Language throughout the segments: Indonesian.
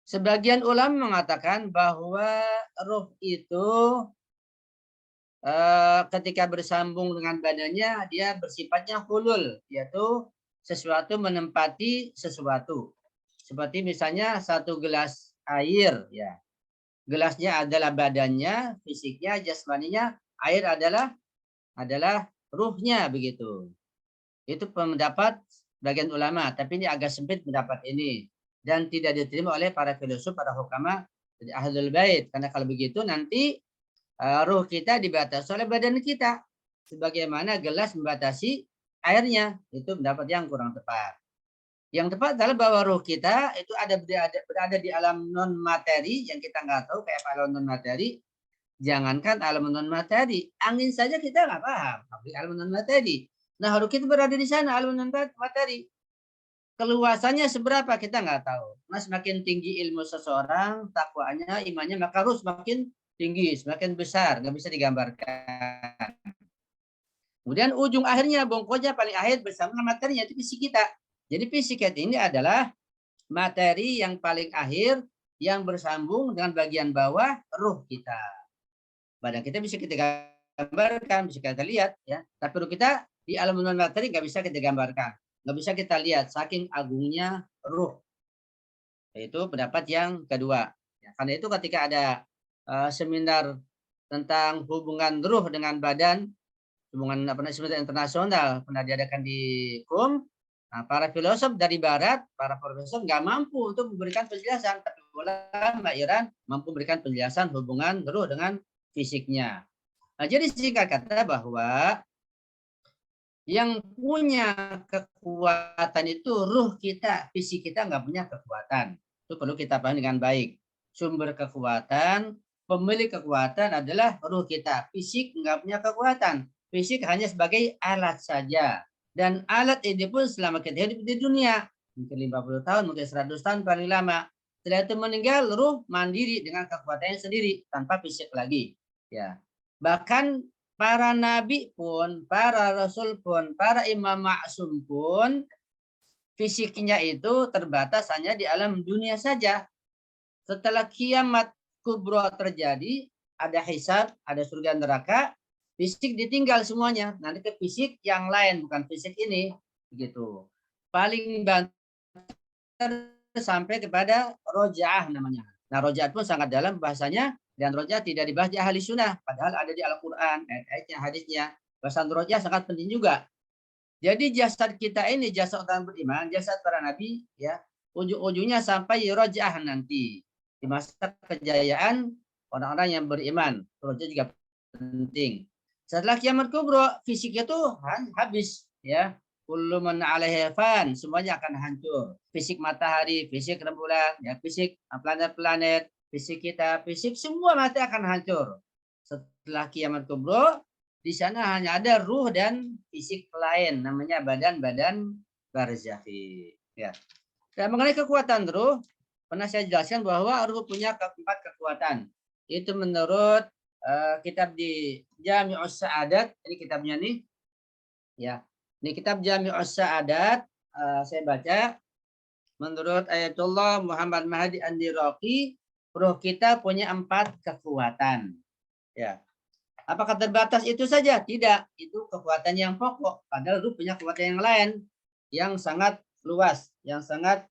Sebagian ulama mengatakan bahwa ruh itu ketika bersambung dengan badannya dia bersifatnya hulul, yaitu sesuatu menempati sesuatu. Seperti misalnya satu gelas air, ya. Gelasnya adalah badannya, fisiknya, jasmaninya, air adalah ruhnya begitu. Itu pendapat bagian ulama, tapi ini agak sempit pendapat ini dan tidak diterima oleh para filosof, para hukama dari Ahlul Bait. Karena kalau begitu nanti ruh kita dibatasi oleh badan kita sebagaimana gelas membatasi airnya. Itu pendapat yang kurang tepat. Yang tepat adalah bahwa ruh kita itu berada di alam non materi yang kita nggak tahu kayak alam non materi. Jangankan alam non materi, angin saja kita nggak paham. Tapi alam non materi. Nah, ruh kita berada di sana alam non materi. Keluasannya seberapa kita nggak tahu. Nah, semakin tinggi ilmu seseorang, takwanya, imannya, maka ruh semakin tinggi, semakin besar, nggak bisa digambarkan. Kemudian ujung akhirnya, bongkonya paling akhir bersama materinya itu fisik kita. Jadi fisik kita ini adalah materi yang paling akhir yang bersambung dengan bagian bawah ruh kita. Badan kita bisa kita gambarkan, bisa kita lihat, ya. Tapi ruh kita di alam non materi nggak bisa kita gambarkan, nggak bisa kita lihat, saking agungnya ruh. Itu pendapat yang kedua. Ya, karena itu ketika ada seminar tentang hubungan ruh dengan badan, hubungan seminar internasional pernah diadakan di KUM. Nah, para filosof dari Barat, para profesor nggak mampu untuk memberikan penjelasan, tapi ulama Iran mampu memberikan penjelasan hubungan ruh dengan fisiknya. Nah, jadi singkat kata bahwa yang punya kekuatan itu ruh kita, fisik kita nggak punya kekuatan. Itu perlu kita pahami dengan baik. Sumber kekuatan, pemilik kekuatan adalah ruh kita. Fisik nggak punya kekuatan. Fisik hanya sebagai alat saja. Dan alat ini pun selama kita hidup di dunia, mungkin 50 tahun, mungkin 100 tahun paling lama. Setelah itu meninggal, ruh mandiri dengan kekuatannya sendiri, tanpa fisik lagi. Ya. Bahkan para nabi pun, para rasul pun, para imam maksum pun fisiknya itu terbatas hanya di alam dunia saja. Setelah kiamat kubro terjadi, ada hisab, ada surga neraka, fisik ditinggal semuanya. Nanti ke fisik yang lain, bukan fisik ini. Begitu. Paling banter sampai kepada rojaah namanya. Nah, rojaah pun sangat dalam bahasanya, dan roja tidak dibahas di ahli sunnah, padahal ada di Al-Quran, ayat-ayatnya, hadisnya. Bahasan roja sangat penting juga. Jadi jasad kita ini, jasad orang beriman, jasad para nabi, ya, ujung-ujungnya sampai rojaah nanti. Di masa kejayaan orang-orang yang beriman. Roja juga penting. Setelah kiamat kubro, fisiknya tuh habis, ya. Kullu man 'alaiha fan, semuanya akan hancur. Fisik matahari, fisik rembulan, ya, fisik planet-planet, fisik kita, fisik semua mati akan hancur. Setelah kiamat kubro, di sana hanya ada ruh dan fisik lain, namanya badan-badan barzakhi. Ya. Dan mengenai kekuatan ruh, pernah saya jelaskan bahwa ruh punya 4 kekuatan. Itu menurut kitab di Jami'us Sa'adat, ini kitabnya nih, ya. Ini kitab Jami'us Sa'adat, saya baca. Menurut Ayatullah Muhammad Mahdi Andiraqi, ruh kita punya 4 kekuatan. Ya. Apakah terbatas itu saja? Tidak. Itu kekuatan yang pokok. Padahal ruh punya kekuatan yang lain yang sangat luas, yang sangat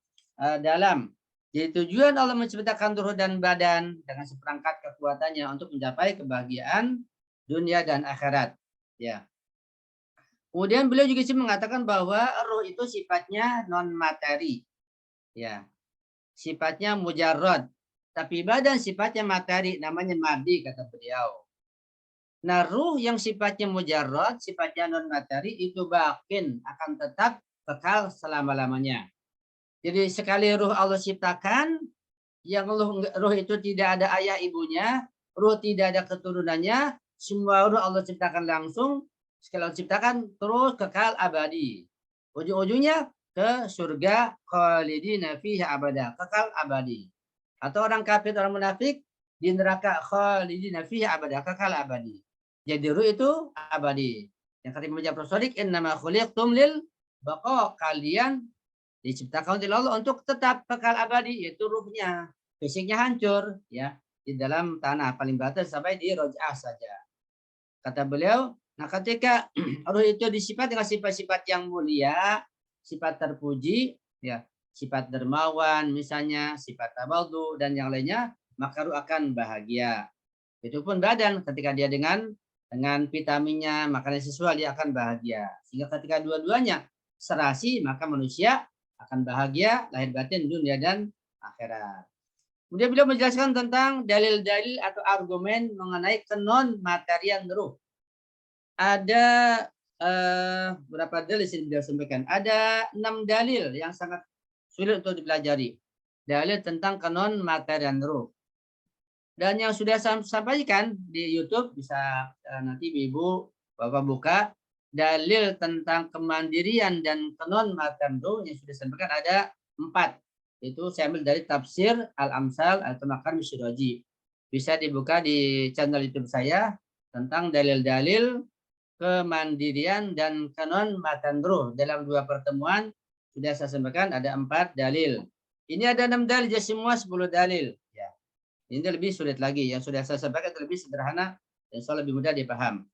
dalam. Jadi tujuan Allah menciptakan ruh dan badan dengan seperangkat kekuatannya untuk mencapai kebahagiaan dunia dan akhirat. Ya. Kemudian beliau juga mengatakan bahwa ruh itu sifatnya non materi. Ya. Sifatnya mujarrad. Tapi badan sifatnya materi, namanya madi kata beliau. Nah, ruh yang sifatnya mujarrad, sifatnya non materi itu bakin, akan tetap kekal selama-lamanya. Jadi sekali ruh Allah ciptakan, yang ruh itu tidak ada ayah ibunya, ruh tidak ada keturunannya, semua ruh Allah ciptakan langsung, sekali Allah ciptakan terus kekal abadi. Ujung-ujungnya ke surga khalidina fiha abada, kekal abadi. Atau orang kafir, orang munafik di neraka khalidina fiha abada, kekal abadi. Jadi ruh itu abadi. Yang kata Imam Ja'far Shadiq, innama khuliqtum lil baqa, kalian diciptakan oleh Allah untuk tetap kekal abadi, yaitu ruhnya. fisiknya hancur ya di dalam tanah, paling batas sampai di roj'ah saja. Kata beliau, nah ketika ruh itu disifat dengan sifat-sifat yang mulia, sifat terpuji, ya, sifat dermawan misalnya, sifat tawadhu dan yang lainnya, maka ruh akan bahagia. Itu pun badan ketika dia dengan vitaminnya, makanan sesuai dia akan bahagia. Sehingga ketika dua-duanya serasi, maka manusia akan bahagia lahir batin dunia dan akhirat. Kemudian beliau menjelaskan tentang dalil-dalil atau argumen mengenai kenon materian ruh. Ada berapa dalil yang beliau sampaikan? Ada 6 dalil yang sangat sulit untuk dipelajari. Dalil tentang kenon materian ruh. Dan yang sudah saya sampaikan di YouTube, bisa nanti Ibu Bapak buka, dalil tentang kemandirian dan kenon materian ruh yang sudah sampaikan ada 4. Itu saya ambil dari tafsir Al-Amsal atau Makam Syirazi. Bisa dibuka di channel YouTube saya tentang dalil-dalil kemandirian dan kanon matan ruh. Dalam 2 pertemuan sudah saya sampaikan ada 4 dalil. Ini ada 6 dalil, jadi semua 10 dalil. Ya. Ini lebih sulit lagi. Yang sudah saya sampaikan lebih sederhana dan lebih mudah dipaham.